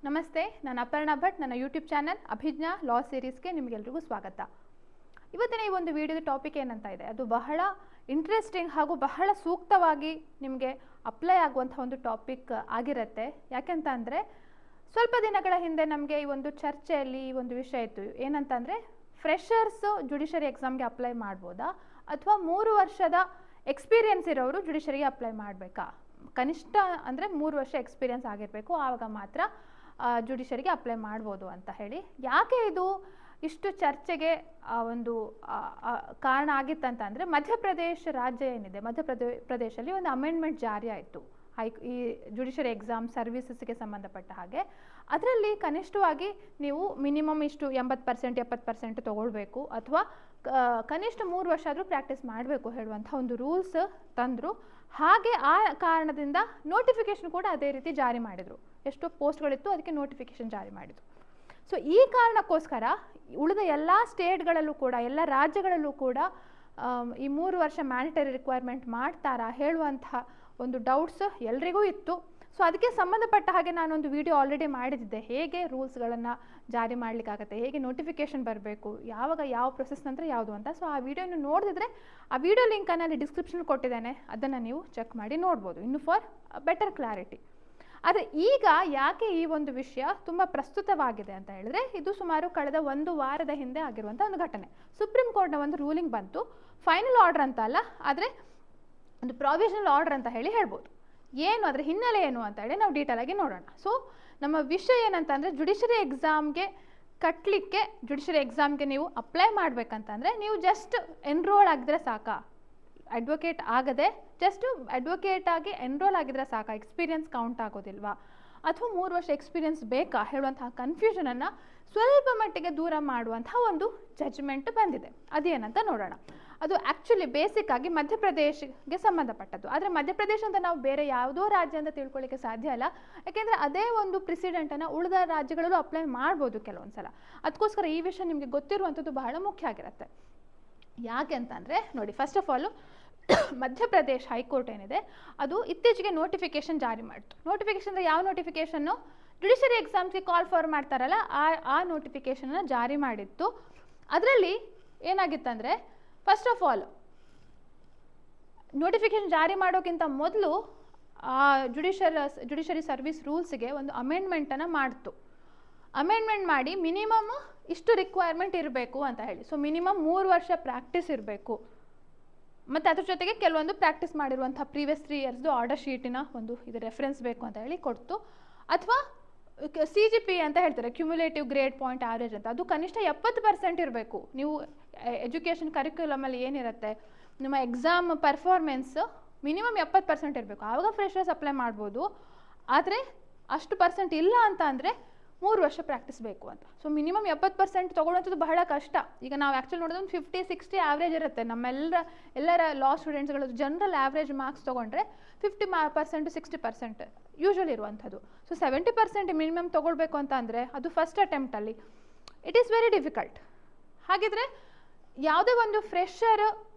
ನಮಸ್ತೆ, ನಾನು ಅಪರ್ಣಾ ಭಟ್. ನನ್ನ ಯೂಟ್ಯೂಬ್ ಚಾನಲ್ ಅಭಿಜ್ಞಾ ಲಾ ಸೀರೀಸ್ಗೆ ನಿಮಗೆಲ್ರಿಗೂ ಸ್ವಾಗತ. ಇವತ್ತಿನ ಈ ಒಂದು ವಿಡಿಯೋದ ಟಾಪಿಕ್ ಏನಂತ ಇದೆ, ಅದು ಬಹಳ ಇಂಟ್ರೆಸ್ಟಿಂಗ್ ಹಾಗೂ ಬಹಳ ಸೂಕ್ತವಾಗಿ ನಿಮಗೆ ಅಪ್ಲೈ ಆಗುವಂಥ ಒಂದು ಟಾಪಿಕ್ ಆಗಿರುತ್ತೆ. ಯಾಕೆಂತ ಅಂದರೆ ಸ್ವಲ್ಪ ದಿನಗಳ ಹಿಂದೆ ನಮಗೆ ಈ ಒಂದು ಚರ್ಚೆಯಲ್ಲಿ ಈ ಒಂದು ವಿಷಯ ಇತ್ತು. ಏನಂತ ಅಂದರೆ ಫ್ರೆಷರ್ಸ್ ಜುಡಿಷರಿ ಎಕ್ಸಾಮ್ಗೆ ಅಪ್ಲೈ ಮಾಡ್ಬೋದಾ ಅಥವಾ 3 ವರ್ಷದ ಎಕ್ಸ್ಪೀರಿಯನ್ಸ್ ಇರೋರು ಜುಡಿಷರಿಗೆ ಅಪ್ಲೈ ಮಾಡಬೇಕಾ? ಕನಿಷ್ಠ ಅಂದರೆ 3 ವರ್ಷ ಎಕ್ಸ್ಪೀರಿಯನ್ಸ್ ಆಗಿರಬೇಕು, ಆವಾಗ ಮಾತ್ರ ಜುಡಿಷರಿಗೆ ಅಪ್ಲೈ ಮಾಡ್ಬೋದು ಅಂತ ಹೇಳಿ. ಯಾಕೆ ಇದು ಇಷ್ಟು ಚರ್ಚೆಗೆ ಒಂದು ಕಾರಣ ಆಗಿತ್ತಂತ ಅಂದರೆ ಮಧ್ಯಪ್ರದೇಶ ರಾಜ್ಯ ಏನಿದೆ, ಮಧ್ಯಪ್ರದೇಶಲ್ಲಿ ಒಂದು ಅಮೆಂಡ್ಮೆಂಟ್ ಜಾರಿ ಆಯಿತು ಈ ಜುಡಿಷರಿ ಎಕ್ಸಾಮ್ ಸರ್ವಿಸಸ್ಗೆ ಸಂಬಂಧಪಟ್ಟ ಹಾಗೆ. ಅದರಲ್ಲಿ ಕನಿಷ್ಠವಾಗಿ ನೀವು ಮಿನಿಮಮ್ ಇಷ್ಟು 80% 70% ತೊಗೊಳ್ಬೇಕು ಅಥವಾ ಕನಿಷ್ಠ 3 ವರ್ಷ ಆದರೂ ಪ್ರಾಕ್ಟೀಸ್ ಮಾಡಬೇಕು ಹೇಳುವಂಥ ಒಂದು ರೂಲ್ಸ್ ತಂದರು. ಹಾಗೆ ಆ ಕಾರಣದಿಂದ ನೋಟಿಫಿಕೇಶನ್ ಕೂಡ ಅದೇ ರೀತಿ ಜಾರಿ ಮಾಡಿದರು. ಎಷ್ಟು ಪೋಸ್ಟ್ಗಳಿತ್ತು ಅದಕ್ಕೆ ನೋಟಿಫಿಕೇಶನ್ ಜಾರಿ ಮಾಡಿದರು. ಸೊ ಈ ಕಾರಣಕ್ಕೋಸ್ಕರ ಉಳಿದ ಎಲ್ಲ ಸ್ಟೇಟ್ಗಳಲ್ಲೂ ಕೂಡ, ಎಲ್ಲ ರಾಜ್ಯಗಳಲ್ಲೂ ಕೂಡ ಈ 3 ವರ್ಷ ಮ್ಯಾಂಡೇಟರಿ ರಿಕ್ವೈರ್ಮೆಂಟ್ ಮಾಡ್ತಾರಾ ಹೇಳುವಂಥ ಒಂದು ಡೌಟ್ಸ್ ಎಲ್ರಿಗೂ ಇತ್ತು. ಸೊ ಅದಕ್ಕೆ ಸಂಬಂಧಪಟ್ಟ ಹಾಗೆ ನಾನೊಂದು ವಿಡಿಯೋ ಆಲ್ರೆಡಿ ಮಾಡಿದ್ದೆ, ಹೇಗೆ ರೂಲ್ಸ್ಗಳನ್ನು ಜಾರಿ ಮಾಡಲಿಕ್ಕಾಗತ್ತೆ, ಹೇಗೆ ನೋಟಿಫಿಕೇಶನ್ ಬರಬೇಕು, ಯಾವಾಗ ಯಾವ ಪ್ರೊಸೆಸ್ ನಂತರ ಯಾವುದು ಅಂತ. ಸೊ ಆ ವಿಡಿಯೋನ ನೋಡಿದ್ರೆ ಆ ವಿಡಿಯೋ ಲಿಂಕನ್ನು ಅಲ್ಲಿ ಡಿಸ್ಕ್ರಿಪ್ಷನ್ ಕೊಟ್ಟಿದ್ದೇನೆ, ಅದನ್ನು ನೀವು ಚೆಕ್ ಮಾಡಿ ನೋಡ್ಬೋದು ಇನ್ನು ಫಾರ್ ಬೆಟರ್ ಕ್ಲಾರಿಟಿ. ಆದರೆ ಈಗ ಯಾಕೆ ಈ ಒಂದು ವಿಷಯ ತುಂಬ ಪ್ರಸ್ತುತವಾಗಿದೆ ಅಂತ ಹೇಳಿದ್ರೆ, ಇದು ಸುಮಾರು ಕಳೆದ 1 ವಾರದ ಹಿಂದೆ ಆಗಿರುವಂಥ ಒಂದು ಘಟನೆ. ಸುಪ್ರೀಂ ಕೋರ್ಟ್ನ ಒಂದು ರೂಲಿಂಗ್ ಬಂತು. ಫೈನಲ್ ಆರ್ಡರ್ ಅಂತ ಅಲ್ಲ, ಆದರೆ ಒಂದು ಪ್ರಾವಿಷನಲ್ ಆರ್ಡರ್ ಅಂತ ಹೇಳ್ಬೋದು. ಏನು ಅದರ ಹಿನ್ನೆಲೆ ಏನು ಅಂತ ಹೇಳಿ ನಾವು ಡೀಟೇಲ್ ಆಗಿ ನೋಡೋಣ. ಸೊ ನಮ್ಮ ವಿಷಯ ಏನಂತ ಅಂದರೆ, ಜುಡಿಷರಿ ಎಕ್ಸಾಮ್ಗೆ ಕಟ್ಟಲಿಕ್ಕೆ, ಜುಡಿಷರಿ ಎಕ್ಸಾಮ್ಗೆ ನೀವು ಅಪ್ಲೈ ಮಾಡಬೇಕಂತಂದರೆ ನೀವು ಜಸ್ಟ್ ಎನ್ರೋಲ್ ಆಗಿದ್ರೆ ಸಾಕಾ? ಅಡ್ವೊಕೇಟ್ ಆಗದೆ ಜಸ್ಟ್ ಅಡ್ವೊಕೇಟ್ ಆಗಿ ಎನ್ರೋಲ್ ಆಗಿದ್ರೆ ಸಾಕಾ? ಎಕ್ಸ್ಪೀರಿಯನ್ಸ್ ಕೌಂಟ್ ಆಗೋದಿಲ್ವಾ? ಅಥವಾ 3 ವರ್ಷ ಎಕ್ಸ್ಪೀರಿಯನ್ಸ್ ಬೇಕಾ ಹೇಳುವಂತಹ ಕನ್ಫ್ಯೂಷನನ್ನು ಸ್ವಲ್ಪ ಮಟ್ಟಿಗೆ ದೂರ ಮಾಡುವಂತಹ ಒಂದು ಜಡ್ಜ್ಮೆಂಟ್ ಬಂದಿದೆ. ಅದೇನಂತ ನೋಡೋಣ. ಅದು ಆ್ಯಕ್ಚುಲಿ ಬೇಸಿಕ್ ಆಗಿ ಮಧ್ಯಪ್ರದೇಶಗೆ ಸಂಬಂಧಪಟ್ಟದ್ದು. ಆದರೆ ಮಧ್ಯಪ್ರದೇಶ ಅಂತ ನಾವು ಬೇರೆ ಯಾವುದೋ ರಾಜ್ಯ ಅಂತ ತಿಳ್ಕೊಳ್ಳಿಕ್ಕೆ ಸಾಧ್ಯ ಇಲ್ಲ, ಯಾಕೆಂದರೆ ಅದೇ ಒಂದು ಪ್ರೆಸಿಡೆಂಟನ್ನು ಉಳಿದ ರಾಜ್ಯಗಳಲ್ಲೂ ಅಪ್ಲೈ ಮಾಡ್ಬೋದು ಕೆಲವೊಂದು ಸಲ. ಅದಕ್ಕೋಸ್ಕರ ಈ ವಿಷಯ ನಿಮಗೆ ಗೊತ್ತಿರುವಂಥದ್ದು ಬಹಳ ಮುಖ್ಯ ಆಗಿರುತ್ತೆ. ಯಾಕೆ ಅಂತಂದರೆ ನೋಡಿ, first of all Madhya Pradesh high court ಏನಿದೆ ಅದು ಇತ್ತೀಚೆಗೆ ನೋಟಿಫಿಕೇಶನ್ ಜಾರಿ ಮಾಡಿತು. ನೋಟಿಫಿಕೇಶನ್ ಅಂದರೆ ಯಾವ ನೋಟಿಫಿಕೇಶನ್ನು? ಜುಡಿಷರಿ ಎಕ್ಸಾಮ್ಸ್ಗೆ ಕಾಲ್ ಫಾರ್ ಮಾಡ್ತಾರಲ್ಲ ಆ ನೋಟಿಫಿಕೇಶನನ್ನು ಜಾರಿ ಮಾಡಿತ್ತು. ಅದರಲ್ಲಿ ಏನಾಗಿತ್ತಂದರೆ, ಫಸ್ಟ್ ಆಫ್ ಆಲ್ ನೋಟಿಫಿಕೇಶನ್ ಜಾರಿ ಮಾಡೋಕ್ಕಿಂತ ಮೊದಲು ಜುಡಿಷರಿ ಸರ್ವಿಸ್ ರೂಲ್ಸ್ಗೆ ಒಂದು ಅಮೆಂಡ್ಮೆಂಟನ್ನು ಮಾಡ್ತು. ಅಮೆಂಡ್ಮೆಂಟ್ ಮಾಡಿ ಮಿನಿಮಮ್ ಇಷ್ಟು ರಿಕ್ವೈರ್ಮೆಂಟ್ ಇರಬೇಕು ಅಂತ ಹೇಳಿ. ಸೊ ಮಿನಿಮಮ್ 3 ವರ್ಷ ಪ್ರಾಕ್ಟೀಸ್ ಇರಬೇಕು, ಮತ್ತು ಅದ್ರ ಜೊತೆಗೆ ಕೆಲವೊಂದು ಪ್ರಾಕ್ಟೀಸ್ ಮಾಡಿರುವಂಥ ಪ್ರೀವಿಯಸ್ 3 ಇಯರ್ಸ್ದು ಆರ್ಡರ್ ಶೀಟಿನ ಒಂದು ಇದು ರೆಫರೆನ್ಸ್ ಬೇಕು ಅಂತ ಹೇಳಿ ಕೊಡ್ತು. ಅಥವಾ CGP ಅಂತ ಹೇಳ್ತಾರೆ, ಕ್ಯುಮ್ಯುಲೇಟಿವ್ ಗ್ರೇಡ್ ಪಾಯಿಂಟ್ ಆವರೇಜ್ ಅಂತ, ಅದು ಕನಿಷ್ಠ 70% ಇರಬೇಕು. ನೀವು ಎಜುಕೇಷನ್ ಕರಿಕ್ಯುಲಮಲ್ಲಿ ಏನಿರುತ್ತೆ, ನಿಮ್ಮ ಎಕ್ಸಾಮ್ ಪರ್ಫಾರ್ಮೆನ್ಸ್ ಮಿನಿಮಮ್ 70% ಇರಬೇಕು, ಆವಾಗ ಫ್ರೆಷರ್ಸ್ ಅಪ್ಲೈ ಮಾಡ್ಬೋದು. ಆದರೆ ಅಷ್ಟು ಪರ್ಸೆಂಟ್ ಇಲ್ಲ ಅಂತ ಅಂದರೆ 3 ವರ್ಷ ಪ್ರಾಕ್ಟೀಸ್ ಬೇಕು ಅಂತ. ಸೊ ಮಿನಿಮಮ್ 70% ತೊಗೊಳ್ಳೋಂಥದ್ದು ಬಹಳ ಕಷ್ಟ. ಈಗ ನಾವು ಆ್ಯಕ್ಚುಲಿ ನೋಡೋದು 50-60 ಆವ್ರೇಜ್ ಇರುತ್ತೆ. ಎಲ್ಲರ ಲಾ ಸ್ಟೂಡೆಂಟ್ಸ್ಗಳು ಜನರಲ್ ಆವ್ರೇಜ್ ಮಾರ್ಕ್ಸ್ ತೊಗೊಂಡ್ರೆ 50% 60% ಯೂಶ್ವಲಿ ಇರುವಂಥದ್ದು. ಸೊ 70% ಮಿನಿಮಮ್ ತೊಗೊಳ್ಬೇಕು ಅಂತ ಅಂದರೆ ಅದು ಫಸ್ಟ್ ಅಟೆಂಪ್ಟಲ್ಲಿ ಇಟ್ ಈಸ್ ವೆರಿ ಡಿಫಿಕಲ್ಟ್. ಹಾಗಿದ್ರೆ ಯಾವುದೇ ಒಂದು ಫ್ರೆಷರ್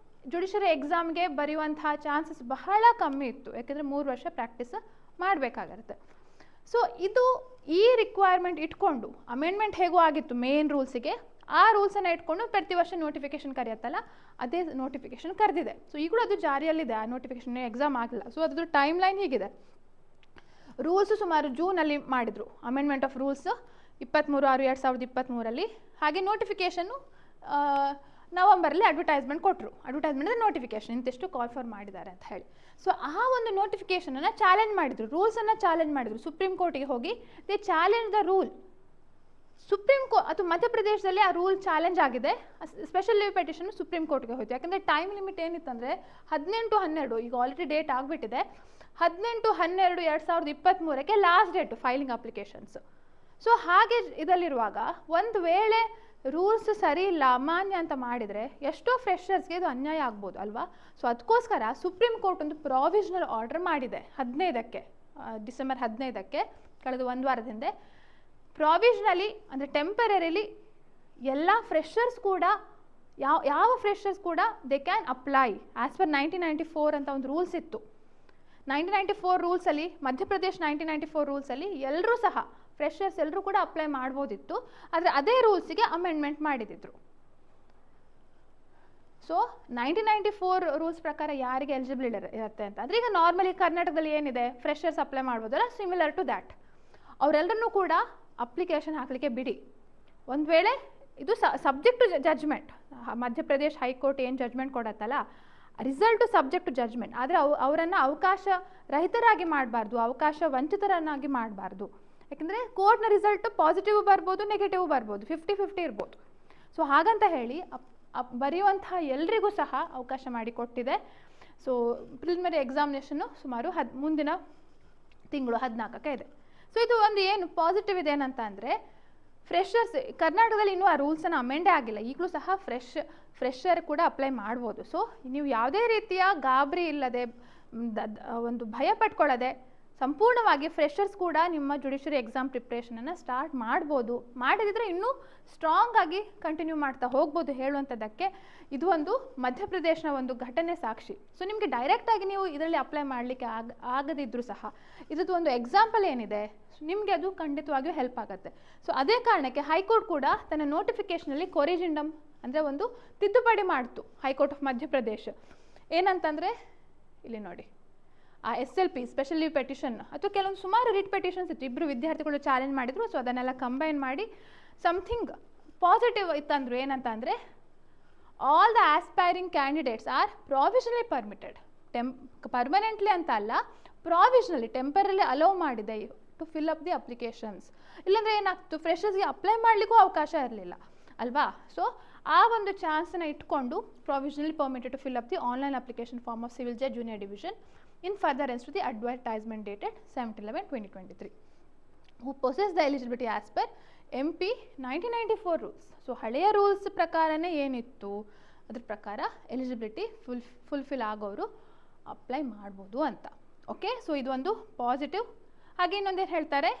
ಜುಡಿಷರಿ ಎಕ್ಸಾಮ್ಗೆ ಬರೆಯುವಂಥ ಚಾನ್ಸಸ್ ಬಹಳ ಕಮ್ಮಿ ಇತ್ತು, ಯಾಕೆಂದರೆ 3 ವರ್ಷ ಪ್ರಾಕ್ಟೀಸ್ ಮಾಡಬೇಕಾಗಿರುತ್ತೆ. ಸೊ ಈ ರಿಕ್ವೈರ್ಮೆಂಟ್ ಇಟ್ಕೊಂಡು ಅಮೆಂಡ್ಮೆಂಟ್ ಹೇಗೂ ಆಗಿತ್ತು ಮೇನ್ ರೂಲ್ಸಿಗೆ, ಆ ರೂಲ್ಸನ್ನು ಇಟ್ಕೊಂಡು ಪ್ರತಿ ವರ್ಷ ನೋಟಿಫಿಕೇಶನ್ ಕರೆಯುತ್ತಲ್ಲ, ಅದೇ ನೋಟಿಫಿಕೇಶನ್ ಕರೆದಿದೆ. ಸೊ ಈಗಲೂ ಅದು ಜಾರಿಯಲ್ಲಿದೆ, ಆ ನೋಟಿಫಿಕೇಶನ್ ಎಕ್ಸಾಮ್ ಆಗಿಲ್ಲ. ಸೊ ಅದ್ರದ್ದು ಟೈಮ್ ಲೈನ್ ಹೀಗಿದೆ. ರೂಲ್ಸು ಸುಮಾರು ಜೂನಲ್ಲಿ ಮಾಡಿದರು, ಅಮೆಂಡ್ಮೆಂಟ್ ಆಫ್ ರೂಲ್ಸ್ 23/6/2023. ಹಾಗೆ ನೋಟಿಫಿಕೇಷನ್ನು ನವಂಬರಲ್ಲಿ ಅಡ್ವರ್ಟೈಸ್ಮೆಂಟ್ ಕೊಟ್ಟರು. ಅಡ್ವರ್ಟೈಸ್ಮೆಂಟ್ ಅಂದರೆ ನೋಟಿಫಿಕೇಶನ್ ಇಂತಿಷ್ಟು ಕಾಲ್ ಫಾರ್ ಮಾಡಿದ್ದಾರೆ ಅಂತ ಹೇಳಿ. ಸೊ ಆ ಒಂದು ನೋಟಿಫಿಕೇಷನನ್ನು ಚಾಲೆಂಜ್ ಮಾಡಿದರು, ರೂಲ್ಸನ್ನು ಚಾಲೆಂಜ್ ಮಾಡಿದರು. ಸುಪ್ರೀಂ ಕೋರ್ಟಿಗೆ ಹೋಗಿ they challenge the rule. Supreme court ಅದು ಮಧ್ಯಪ್ರದೇಶದಲ್ಲಿ ಆ ರೂಲ್ ಚಾಲೆಂಜ್ ಆಗಿದೆ. ಸ್ಪೆಷಲ್ ಲೀವ್ ಪೆಟಿಷನ್ ಸುಪ್ರೀಂ ಕೋರ್ಟ್ಗೆ ಹೋಯಿತು. ಯಾಕಂದರೆ ಟೈಮ್ ಲಿಮಿಟ್ ಏನಿತ್ತಂದರೆ 18/12, ಈಗ ಆಲ್ರೆಡಿ ಡೇಟ್ ಆಗಿಬಿಟ್ಟಿದೆ. 18/12/2023 last date filing applications. So ಹಾಗೆ ಇದರಲ್ಲಿರುವಾಗ ಒಂದು ವೇಳೆ ರೂಲ್ಸ್ ಸರಿ ಇಲ್ಲ, ಅಮಾನ್ಯ ಅಂತ ಮಾಡಿದರೆ ಎಷ್ಟೋ ಫ್ರೆಷರ್ಸ್ಗೆ ಇದು ಅನ್ಯಾಯ ಆಗ್ಬೋದು ಅಲ್ವಾ? ಸೊ ಅದಕ್ಕೋಸ್ಕರ ಸುಪ್ರೀಂ ಕೋರ್ಟ್ ಒಂದು ಪ್ರಾವಿಷನಲ್ ಆರ್ಡರ್ ಮಾಡಿದೆ 15ಕ್ಕೆ, ಡಿಸೆಂಬರ್ 15ಕ್ಕೆ, ಕಳೆದ 1 ವಾರದ ಹಿಂದೆ. ಪ್ರಾವಿಷನಲಿ ಅಂದರೆ ಟೆಂಪರರಿಲಿ ಎಲ್ಲ ಫ್ರೆಷರ್ಸ್ ಕೂಡ, ಯಾವ ಫ್ರೆಷರ್ಸ್ ಕೂಡ they can apply as per 1994 ಅಂತ ಒಂದು ರೂಲ್ಸ್ ಇತ್ತು. 1994 ರೂಲ್ಸಲ್ಲಿ, ಮಧ್ಯಪ್ರದೇಶ್ 1994 ರೂಲ್ಸಲ್ಲಿ ಎಲ್ಲರೂ ಸಹ ಫ್ರೆಷರ್ಸ್ ಎಲ್ಲರೂ ಕೂಡ ಅಪ್ಲೈ ಮಾಡ್ಬೋದಿತ್ತು. ಆದರೆ ಅದೇ ರೂಲ್ಸಿಗೆ ಅಮೆಂಡ್ಮೆಂಟ್ ಮಾಡಿದ್ರು. ಸೊ 1994 ರೂಲ್ಸ್ ಪ್ರಕಾರ ಯಾರಿಗೆ ಎಲಿಜಿಬಲ್ ಇರುತ್ತೆ ಅಂತ ಅಂದರೆ, ಈಗ ನಾರ್ಮಲಿ ಕರ್ನಾಟಕದಲ್ಲಿ ಏನಿದೆ, ಫ್ರೆಷರ್ಸ್ ಅಪ್ಲೈ ಮಾಡ್ಬೋದಲ್ಲ, ಸಿಮಿಲರ್ ಟು ದ್ಯಾಟ್ ಅವರೆಲ್ಲರನ್ನೂ ಕೂಡ ಅಪ್ಲಿಕೇಶನ್ ಹಾಕಲಿಕ್ಕೆ ಬಿಡಿ. ಒಂದು ವೇಳೆ ಇದು subject to judgement, Madhya Pradesh high court ಏನು ಜಜ್ಮೆಂಟ್ ಕೊಡತ್ತಲ್ಲ, ರಿಸಲ್ಟು ಸಬ್ಜೆಕ್ಟ್ ಟು ಜಜ್ಮೆಂಟ್. ಆದರೆ ಅವರನ್ನು ಅವಕಾಶ ರಹಿತರಾಗಿ ಮಾಡಬಾರ್ದು, ಅವಕಾಶ ವಂಚಿತರನ್ನಾಗಿ ಮಾಡಬಾರ್ದು. ಯಾಕೆಂದರೆ ಕೋರ್ಟ್ನ ರಿಸಲ್ಟು ಪಾಸಿಟಿವ್ ಬರ್ಬೋದು, ನೆಗೆಟಿವ್ ಬರ್ಬೋದು, 50-50 ಇರ್ಬೋದು. ಸೊ ಹಾಗಂತ ಹೇಳಿ ಬರೆಯುವಂತಹ ಎಲ್ರಿಗೂ ಸಹ ಅವಕಾಶ ಮಾಡಿಕೊಟ್ಟಿದೆ. ಸೊ ಪ್ರಿಲಿಮಿನರಿ ಎಕ್ಸಾಮಿನೇಷನ್ನು ಸುಮಾರು ಮುಂದಿನ ತಿಂಗಳು 14ಕ್ಕೆ ಇದೆ. ಸೊ ಇದು ಒಂದು ಏನು ಪಾಸಿಟಿವ್ ಇದೆ ಏನಂತ ಅಂದರೆ, ಫ್ರೆಷರ್ಸ್ ಕರ್ನಾಟಕದಲ್ಲಿ ಇನ್ನೂ ಆ ರೂಲ್ಸನ್ನು ಅಮೆಂಡೇ ಆಗಿಲ್ಲ, ಈಗಲೂ ಸಹ ಫ್ರೆಷರ್ ಕೂಡ ಅಪ್ಲೈ ಮಾಡ್ಬೋದು. ಸೊ ನೀವು ಯಾವುದೇ ರೀತಿಯ ಗಾಬರಿ ಇಲ್ಲದೆ, ಒಂದು ಭಯ ಪಟ್ಕೊಳ್ಳದೆ ಸಂಪೂರ್ಣವಾಗಿ ಫ್ರೆಷರ್ಸ್ ಕೂಡ ನಿಮ್ಮ ಜುಡಿಷರಿ ಎಕ್ಸಾಮ್ ಪ್ರಿಪ್ರೇಷನನ್ನು ಸ್ಟಾರ್ಟ್ ಮಾಡ್ಬೋದು. ಮಾಡಿದ್ರೆ ಇನ್ನೂ ಸ್ಟ್ರಾಂಗ್ ಆಗಿ ಕಂಟಿನ್ಯೂ ಮಾಡ್ತಾ ಹೋಗ್ಬೋದು ಹೇಳುವಂಥದ್ದಕ್ಕೆ ಇದು ಒಂದು ಮಧ್ಯಪ್ರದೇಶನ ಒಂದು ಘಟನೆ ಸಾಕ್ಷಿ. ಸೊ ನಿಮಗೆ ಡೈರೆಕ್ಟಾಗಿ ನೀವು ಇದರಲ್ಲಿ ಅಪ್ಲೈ ಮಾಡಲಿಕ್ಕೆ ಆಗದಿದ್ದರೂ ಸಹ ಇದ್ರದ್ದು ಒಂದು ಎಕ್ಸಾಂಪಲ್ ಏನಿದೆ, ನಿಮಗೆ ಅದು ಖಂಡಿತವಾಗಿಯೂ ಹೆಲ್ಪ್ ಆಗುತ್ತೆ. ಸೊ ಅದೇ ಕಾರಣಕ್ಕೆ ಹೈಕೋರ್ಟ್ ಕೂಡ ತನ್ನ ನೋಟಿಫಿಕೇಷನಲ್ಲಿ ಕೊರಿಜಿಂಡಮ್ ಅಂದರೆ ಒಂದು ತಿದ್ದುಪಡಿ ಮಾಡ್ತು ಹೈಕೋರ್ಟ್ ಆಫ್ ಮಧ್ಯಪ್ರದೇಶ್. ಏನಂತಂದರೆ ಇಲ್ಲಿ ನೋಡಿ, ಆ SLP ಸ್ಪೆಷಲ್ ಲೀವ್ ಪೆಟಿಷನ್ ಅಥವಾ ಕೆಲವೊಂದು ಸುಮಾರು ರಿಟ್ ಪೆಟಿಷನ್ಸ್ ಇತ್ತು, ಇಬ್ಬರು ವಿದ್ಯಾರ್ಥಿಗಳು ಚಾಲೆಂಜ್ ಮಾಡಿದರು. ಸೊ ಅದನ್ನೆಲ್ಲ ಕಂಬೈನ್ ಮಾಡಿ ಸಮಥಿಂಗ್ ಪಾಸಿಟಿವ್ ಇತ್ತಂದ್ರು. ಏನಂತ ಅಂದರೆ, all the aspiring candidates are provisionally permitted, permanently ಅಂತ ಅಲ್ಲ, ಪ್ರಾವಿಷನಲಿ ಟೆಂಪರಲಿ ಅಲೋ ಮಾಡಿದೆ to fill up the applications. ಇಲ್ಲಾಂದರೆ ಏನಾಗ್ತು, ಫ್ರೆಷರ್ಸ್ಗೆ ಅಪ್ಲೈ ಮಾಡಲಿಕ್ಕೂ ಅವಕಾಶ ಇರಲಿಲ್ಲ ಅಲ್ವಾ. ಸೊ ಆ ಒಂದು ಚಾನ್ಸನ್ನು ಇಟ್ಕೊಂಡು provisionally permitted to fill up the online application form of civil judge junior division in furtherance to the advertisement dated 7/11/2023 who possess the eligibility as per MP 1994 rules. So ಹಳೆಯ rules ಪ್ರಕಾರನೇ ಏನಿತ್ತು ಅದ್ರ ಪ್ರಕಾರ eligibility fulfil ಆಗೋರು apply ಮಾಡ್ಬೋದು ಅಂತ. Okay, so ಇದು ಒಂದು positive. ಹಾಗೆ ಇನ್ನೊಂದೇನು ಹೇಳ್ತಾರೆ,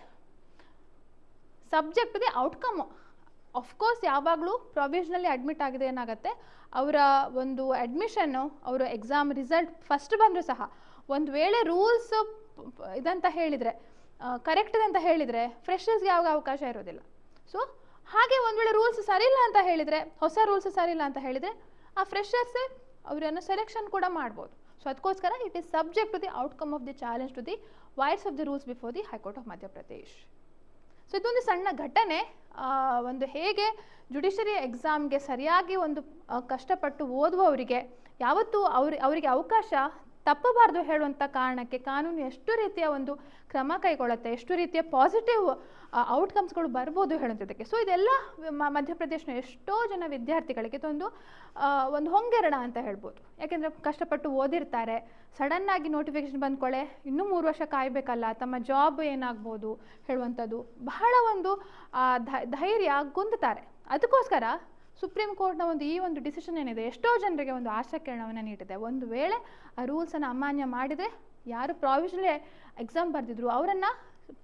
subject to the outcome. Of course ಯಾವಾಗಲೂ ಪ್ರೊವಿಷನಲಿ ಅಡ್ಮಿಟ್ ಆಗಿದೆ ಏನಾಗುತ್ತೆ, ಅವರ ಒಂದು ಅಡ್ಮಿಷನ್ನು, ಅವರ ಎಕ್ಸಾಮ್ ರಿಸಲ್ಟ್ ಫಸ್ಟ್ ಬಂದರೂ ಸಹ ಒಂದು ವೇಳೆ ರೂಲ್ಸ್ ಇದಂತ ಹೇಳಿದರೆ, ಕರೆಕ್ಟ್ ಅಂತ ಹೇಳಿದರೆ ಫ್ರೆಷರ್ಸ್ಗೆ ಯಾವಾಗ ಅವಕಾಶ ಇರೋದಿಲ್ಲ. ಸೊ ಹಾಗೆ ಒಂದು ವೇಳೆ ರೂಲ್ಸ್ ಸರಿಯಿಲ್ಲ ಅಂತ ಹೇಳಿದರೆ, ಹೊಸ ರೂಲ್ಸ್ ಸರಿಯಿಲ್ಲ ಅಂತ ಹೇಳಿದರೆ, ಆ ಫ್ರೆಷರ್ಸೇ ಅವರನ್ನು ಸೆಲೆಕ್ಷನ್ ಕೂಡ ಮಾಡ್ಬೋದು. ಸೊ ಅದಕ್ಕೋಸ್ಕರ it is subject to the outcome of the challenge to the vires of the rules before the high court of Madhya Pradesh. So ಇದೊಂದು ಸಣ್ಣ ಘಟನೆ, ಒಂದು ಹೇಗೆ ಜುಡಿಷರಿ ಎಕ್ಸಾಮ್ಗೆ ಸರಿಯಾಗಿ ಒಂದು ಕಷ್ಟಪಟ್ಟು ಓದುವವರಿಗೆ ಯಾವತ್ತೂ ಅವರಿಗೆ ಅವಕಾಶ ತಪ್ಪಬಾರ್ದು ಹೇಳುವಂಥ ಕಾರಣಕ್ಕೆ ಕಾನೂನು ಎಷ್ಟು ರೀತಿಯ ಒಂದು ಕ್ರಮ ಕೈಗೊಳ್ಳುತ್ತೆ, ಎಷ್ಟು ರೀತಿಯ ಪಾಸಿಟಿವ್ ಔಟ್ಕಮ್ಸ್ಗಳು ಬರ್ಬೋದು ಹೇಳುವಂಥದ್ದಕ್ಕೆ. ಸೊ ಇದೆಲ್ಲ ಮಧ್ಯಪ್ರದೇಶನ ಎಷ್ಟೋ ಜನ ವಿದ್ಯಾರ್ಥಿಗಳಿಗೆ ಒಂದು ಹೊಂಗೆರಡ ಅಂತ ಹೇಳ್ಬೋದು. ಯಾಕೆಂದರೆ ಕಷ್ಟಪಟ್ಟು ಓದಿರ್ತಾರೆ, ಸಡನ್ನಾಗಿ ನೋಟಿಫಿಕೇಶನ್ ಬಂದ್ಕೊಳ್ಳೆ ಇನ್ನೂ 3 ವರ್ಷ ಕಾಯಬೇಕಲ್ಲ, ತಮ್ಮ ಜಾಬ್ ಏನಾಗ್ಬೋದು ಹೇಳುವಂಥದ್ದು ಬಹಳ ಒಂದು ಧೈರ್ಯ ಗುಂದುತ್ತಾರೆ. ಅದಕ್ಕೋಸ್ಕರ ಸುಪ್ರೀಂ ಕೋರ್ಟ್ನ ಈ ಒಂದು ಡಿಸಿಷನ್ ಏನಿದೆ ಎಷ್ಟೋ ಜನರಿಗೆ ಒಂದು ಆಶಾಕಿರಣವನ್ನು ನೀಡಿದೆ. ಒಂದು ವೇಳೆ ಆ ರೂಲ್ಸನ್ನು ಅಮಾನ್ಯ ಮಾಡಿದರೆ ಯಾರು ಪ್ರಾವಿಷನಲಿ ಎಕ್ಸಾಮ್ ಬರೆದಿದ್ರು ಅವರನ್ನು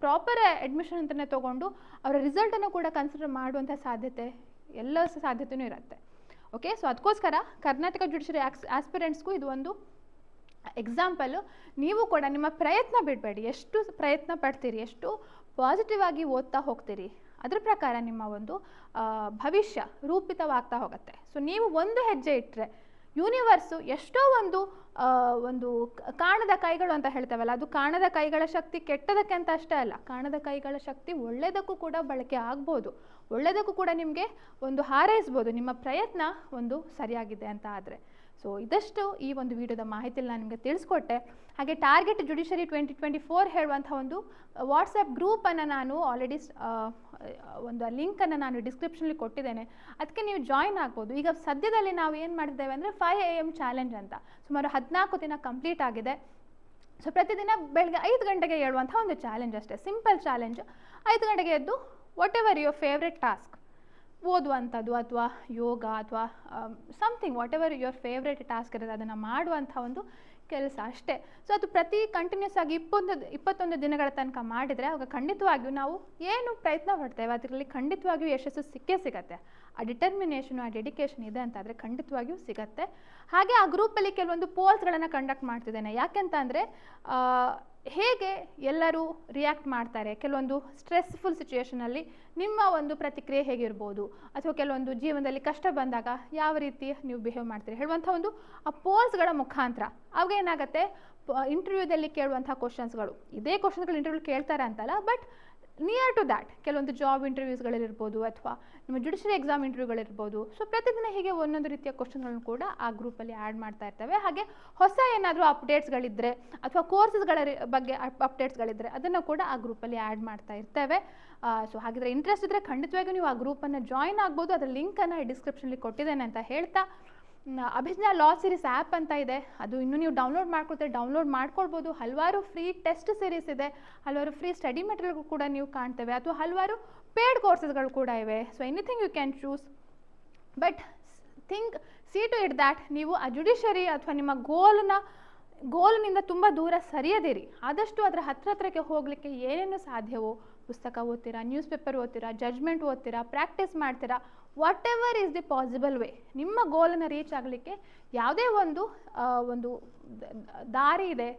ಪ್ರಾಪರ್ ಅಡ್ಮಿಷನ್ ಅಂತಲೇ ತೊಗೊಂಡು ಅವರ ರಿಸಲ್ಟನ್ನು ಕೂಡ ಕನ್ಸಿಡರ್ ಮಾಡುವಂಥ ಸಾಧ್ಯತೆ ಎಲ್ಲ ಸಾಧ್ಯತೆಯೂ ಇರುತ್ತೆ. ಓಕೆ, ಸೊ ಅದಕ್ಕೋಸ್ಕರ ಕರ್ನಾಟಕ ಜುಡಿಷರಿ ಆಸ್ಪಿರೆಂಟ್ಸ್ಗೂ ಇದು ಒಂದು ಎಕ್ಸಾಂಪಲು. ನೀವು ಕೂಡ ನಿಮ್ಮ ಪ್ರಯತ್ನ ಬಿಡಬೇಡಿ, ಎಷ್ಟು ಪ್ರಯತ್ನ ಪಡ್ತೀರಿ, ಎಷ್ಟು ಪಾಸಿಟಿವ್ ಆಗಿ ಓದ್ತಾ ಹೋಗ್ತೀರಿ, ಅದ್ರ ಪ್ರಕಾರ ನಿಮ್ಮ ಒಂದು ಭವಿಷ್ಯ ರೂಪಿತವಾಗ್ತಾ ಹೋಗುತ್ತೆ. ಸೊ ನೀವು ಒಂದು ಹೆಜ್ಜೆ ಇಟ್ಟರೆ ಯೂನಿವರ್ಸು ಎಷ್ಟೋ ಒಂದು ಕಾಣದ ಕೈಗಳು ಅಂತ ಹೇಳ್ತೇವಲ್ಲ, ಅದು ಕಾಣದ ಕೈಗಳ ಶಕ್ತಿ ಕೆಟ್ಟದಕ್ಕೆ ಅಂತ ಅಷ್ಟೇ ಅಲ್ಲ, ಕಾಣದ ಕೈಗಳ ಶಕ್ತಿ ಒಳ್ಳೆಯದಕ್ಕೂ ಕೂಡ ಬಳಕೆ ಆಗ್ಬೋದು, ಒಳ್ಳೆಯದಕ್ಕೂ ಕೂಡ ನಿಮಗೆ ಒಂದು ಹಾರೈಸ್ಬೋದು ನಿಮ್ಮ ಪ್ರಯತ್ನ ಒಂದು ಸರಿಯಾಗಿದೆ ಅಂತ ಆದರೆ. ಸೊ ಇದಷ್ಟು ಈ ಒಂದು ವಿಡಿಯೋದ ಮಾಹಿತಿಯಲ್ಲಿ ನಾನು ನಿಮಗೆ ತಿಳಿಸ್ಕೊಟ್ಟೆ. ಹಾಗೆ ಟಾರ್ಗೆಟ್ ಜುಡಿಷರಿ 2024 ಹೇಳುವಂಥ ಒಂದು ವಾಟ್ಸಪ್ ಗ್ರೂಪನ್ನು ನಾನು ಆಲ್ರೆಡಿ ಒಂದು ಲಿಂಕನ್ನು ನಾನು ಡಿಸ್ಕ್ರಿಪ್ಷನಲ್ಲಿ ಕೊಟ್ಟಿದ್ದೇನೆ, ಅದಕ್ಕೆ ನೀವು ಜಾಯಿನ್ ಆಗ್ಬೋದು. ಈಗ ಸದ್ಯದಲ್ಲಿ ನಾವು ಏನು ಮಾಡಿದ್ದೇವೆ ಅಂದರೆ 5 AM ಚಾಲೆಂಜ್ ಅಂತ ಸುಮಾರು 14 ದಿನ ಕಂಪ್ಲೀಟ್ ಆಗಿದೆ. ಸೊ ಪ್ರತಿದಿನ ಬೆಳಗ್ಗೆ 5 ಗಂಟೆಗೆ ಹೇಳುವಂಥ ಒಂದು ಚಾಲೆಂಜ್ ಅಷ್ಟೇ, ಸಿಂಪಲ್ ಚಾಲೆಂಜ್. 5 ಗಂಟೆಗೆ ಎದ್ದು whatever your favourite task, ಓದುವಂಥದ್ದು ಅಥವಾ ಯೋಗ ಅಥವಾ something whatever your favourite task ಇರುತ್ತೆ ಅದನ್ನು ಮಾಡುವಂಥ ಒಂದು ಕೆಲಸ ಅಷ್ಟೇ. ಸೊ ಅದು ಪ್ರತಿ ಕಂಟಿನ್ಯೂಸ್ ಆಗಿ 21 ದಿನಗಳ ತನಕ ಮಾಡಿದರೆ ಆವಾಗ ಖಂಡಿತವಾಗಿಯೂ ನಾವು ಏನು ಪ್ರಯತ್ನ ಪಡ್ತೇವೆ ಅದರಲ್ಲಿ ಖಂಡಿತವಾಗಿಯೂ ಯಶಸ್ಸು ಸಿಕ್ಕೇ ಸಿಗತ್ತೆ. ಆ ಡಿಟರ್ಮಿನೇಷನು, ಆ ಡೆಡಿಕೇಶನ್ ಇದೆ ಅಂತಾದರೆ ಖಂಡಿತವಾಗಿಯೂ ಸಿಗತ್ತೆ. ಹಾಗೆ ಆ ಗ್ರೂಪಲ್ಲಿ ಕೆಲವೊಂದು ಪೋಲ್ಸ್ಗಳನ್ನು ಕಂಡಕ್ಟ್ ಮಾಡ್ತಿದ್ದೇನೆ. ಯಾಕೆಂತ ಅಂದರೆ ಹೇಗೆ ಎಲ್ಲರೂ ರಿಯಾಕ್ಟ್ ಮಾಡ್ತಾರೆ, ಕೆಲವೊಂದು ಸ್ಟ್ರೆಸ್ಫುಲ್ ಸಿಚುಯೇಷನಲ್ಲಿ ನಿಮ್ಮ ಒಂದು ಪ್ರತಿಕ್ರಿಯೆ ಹೇಗಿರ್ಬೋದು, ಅಥವಾ ಕೆಲವೊಂದು ಜೀವನದಲ್ಲಿ ಕಷ್ಟ ಬಂದಾಗ ಯಾವ ರೀತಿ ನೀವು ಬಿಹೇವ್ ಮಾಡ್ತೀರಿ ಹೇಳುವಂಥ ಒಂದು ಆ ಪೋಲ್ಸ್ಗಳ ಮುಖಾಂತರ ಅವಾಗ ಏನಾಗುತ್ತೆ, ಇಂಟರ್ವ್ಯೂದಲ್ಲಿ ಕೇಳುವಂಥ ಕ್ವಶನ್ಸ್ಗಳು ಇದೇ ಕ್ವಶನ್ಸ್ಗಳು ಇಂಟರ್ವ್ಯೂ ಕೇಳ್ತಾರೆ ಅಂತಲ್ಲ, ಬಟ್ ನಿಯರ್ ಟು ದ್ಯಾಟ್ ಕೆಲವೊಂದು ಜಾಬ್ ಇಂಟರ್ವ್ಯೂಸ್ಗಳಿರ್ಬೋದು ಅಥವಾ ನಿಮ್ಮ ಜುಡಿಷರಿ ಎಕ್ಸಾಮ್ ಇಂಟರ್ವ್ಯೂಗಳಿರ್ಬೋದು. ಸೊ ಪ್ರತಿದಿನ ಹೀಗೆ ಒಂದೊಂದು ರೀತಿಯ ಕ್ವಶನ್ಗಳನ್ನು ಕೂಡ ಆ ಗ್ರೂಪಲ್ಲಿ ಆ್ಯಡ್ ಮಾಡ್ತಾ ಇರ್ತವೆ. ಹಾಗೆ ಹೊಸ ಏನಾದರೂ ಅಪ್ಡೇಟ್ಸ್ಗಳಿದ್ದರೆ ಅಥವಾ ಕೋರ್ಸಸ್ಗಳ ಬಗ್ಗೆ ಅಪ್ಡೇಟ್ಸ್ಗಳಿದ್ದರೆ ಅದನ್ನು ಕೂಡ ಆ ಗ್ರೂಪಲ್ಲಿ ಆ್ಯಡ್ ಮಾಡ್ತಾ ಇರ್ತೇವೆ. ಸೊ ಹಾಗಿದ್ರೆ ಇಂಟ್ರೆಸ್ಟ್ ಇದ್ದರೆ ಖಂಡಿತವಾಗಿಯೂ ನೀವು ಆ ಗ್ರೂಪನ್ನು ಜಾಯಿನ್ ಆಗ್ಬೋದು. ಅದರ ಲಿಂಕನ್ನು ಡಿಸ್ಕ್ರಿಪ್ಷನಲ್ಲಿ ಕೊಟ್ಟಿದ್ದೇನೆ ಅಂತ ಹೇಳ್ತಾ, ಅಭಿಜ್ಞಾ ಲಾ ಸೀರೀಸ್ ಆ್ಯಪ್ ಅಂತ ಇದೆ, ಅದು ಇನ್ನೂ ನೀವು ಡೌನ್ಲೋಡ್ ಮಾಡ್ಕೊಳ್ಬೋದು. ಹಲವಾರು ಫ್ರೀ ಟೆಸ್ಟ್ ಸೀರೀಸ್ ಇದೆ, ಹಲವಾರು ಫ್ರೀ ಸ್ಟಡಿ ಮೆಟೀರಿಯಲ್ಗಳು ಕೂಡ ನೀವು ಕಾಣ್ತೇವೆ, ಅಥವಾ ಹಲವಾರು ಪೇಯ್ಡ್ ಕೋರ್ಸಸ್ಗಳು ಕೂಡ ಇವೆ. So anything you can choose, but see to it that ನೀವು ಆ ಜುಡಿಷರಿ ಅಥವಾ ನಿಮ್ಮ ಗೋಲ್ನಿಂದ ತುಂಬ ದೂರ ಸರಿಯದಿರಿ. ಆದಷ್ಟು ಅದರ ಹತ್ರಕ್ಕೆ ಹೋಗಲಿಕ್ಕೆ ಏನೇನು ಸಾಧ್ಯವೋ, ಪುಸ್ತಕ ಓದ್ತೀರಾ, ನ್ಯೂಸ್ ಪೇಪರ್ ಓದ್ತೀರಾ, ಜಡ್ಜ್ಮೆಂಟ್ ಓದ್ತೀರಾ, ಪ್ರಾಕ್ಟೀಸ್ ಮಾಡ್ತೀರಾ, what ever is the possible way ನಿಮ್ಮ ಗೋಲನ್ನು ರೀಚ್ ಆಗಲಿಕ್ಕೆ ಯಾವುದೇ ಒಂದು ದಾರಿ ಇದೆ,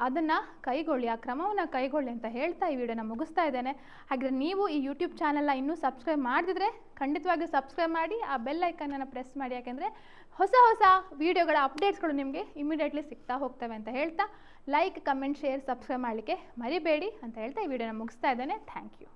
ಅದನ್ನು ಕೈಗೊಳ್ಳಿ, ಆ ಕ್ರಮವನ್ನು ಕೈಗೊಳ್ಳಿ ಅಂತ ಹೇಳ್ತಾ ಈ ವಿಡಿಯೋನ ಮುಗಿಸ್ತಾ ಇದ್ದೇನೆ. ಹಾಗೆ ನೀವು ಈ ಯೂಟ್ಯೂಬ್ ಚಾನಲ್ನ ಇನ್ನೂ ಸಬ್ಸ್ಕ್ರೈಬ್ ಮಾಡಿದ್ರೆ ಖಂಡಿತವಾಗಿಯೂ ಸಬ್ಸ್ಕ್ರೈಬ್ ಮಾಡಿ, ಆ ಬೆಲ್ ಐಕನನ್ನು ಪ್ರೆಸ್ ಮಾಡಿ. ಯಾಕೆಂದರೆ ಹೊಸ ವೀಡಿಯೋಗಳ ಅಪ್ಡೇಟ್ಸ್ಗಳು ನಿಮಗೆ ಇಮಿಡಿಯೇಟ್ಲಿ ಸಿಗ್ತಾ ಹೋಗ್ತವೆ ಅಂತ ಹೇಳ್ತಾ, ಲೈಕ್, ಕಮೆಂಟ್, ಶೇರ್, ಸಬ್ಸ್ಕ್ರೈಬ್ ಮಾಡಲಿಕ್ಕೆ ಮರಿಬೇಡಿ ಅಂತ ಹೇಳ್ತಾ ಈ ವಿಡಿಯೋನ ಮುಗಿಸ್ತಾ ಇದ್ದೇನೆ. Thank you.